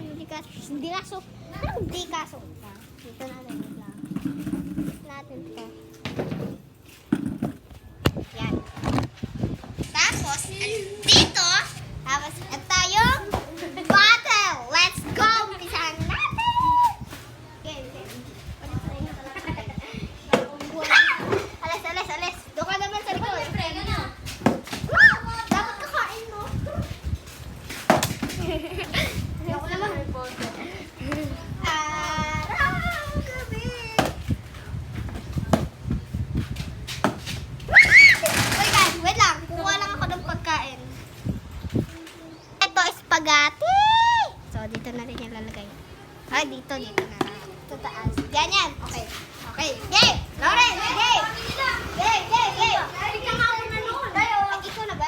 yung di kaso. Anong di kaso? Dito natin lang. Natin to. Yan. Tapos, dito. Tapos, ito yung bottle. Let's go! Umpisahan natin! Game. Alis. Doon ka naman sa likod. Dapat kakain mo. Ayoko naman. Araw, gabi. Wait guys, wait lang. Kukuha lang ako ng pagkain. Ito, spaghetti. So, dito na rin yung lalagay. Ay, dito na lang. Ito taas. Ganyan. Okay. Game! Lauren, game! Game! Ay, ikaw na ba?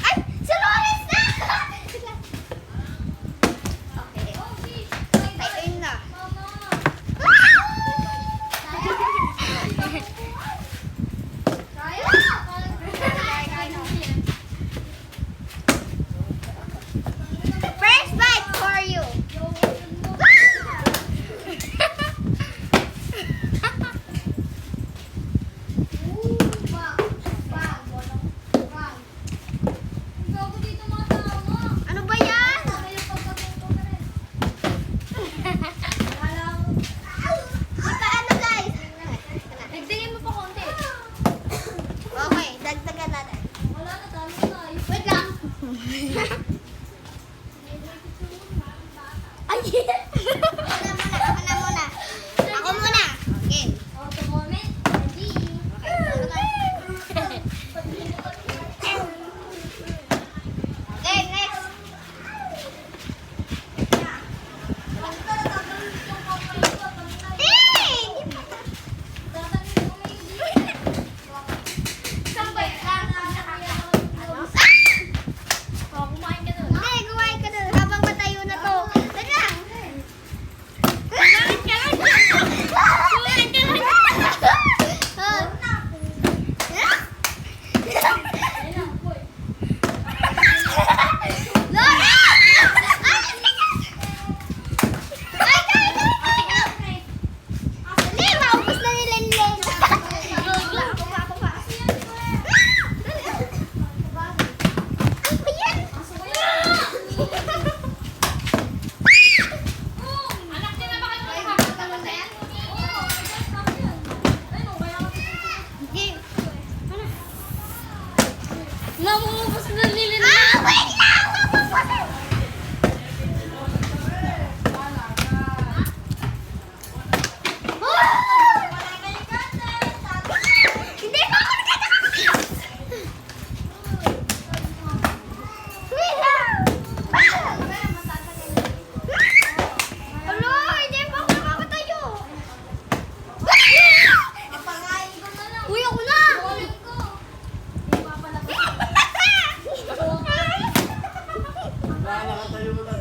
Ay, si Lawrence na! Okay. Ayun na. First bite for you. Ano ba yan? Ano guys? Nagdingin mo pa konti. Okay, dagdagan natin. Wala na, dami na. Wait lang. Ay! Ako muna. Okay. Auto moment. Ready? Okay, next. Hindi, kumain ka dun. Habang matayo na to. Dali lang. Dali, maubos na nila yung lens. Namumubos na nila. Wait lang! Mapupusin! Hindi pa ako nagkakakakas! Wait lang! Alo, hindi pa ako nakakatayo! Uy, ako na! Nakakatayo na.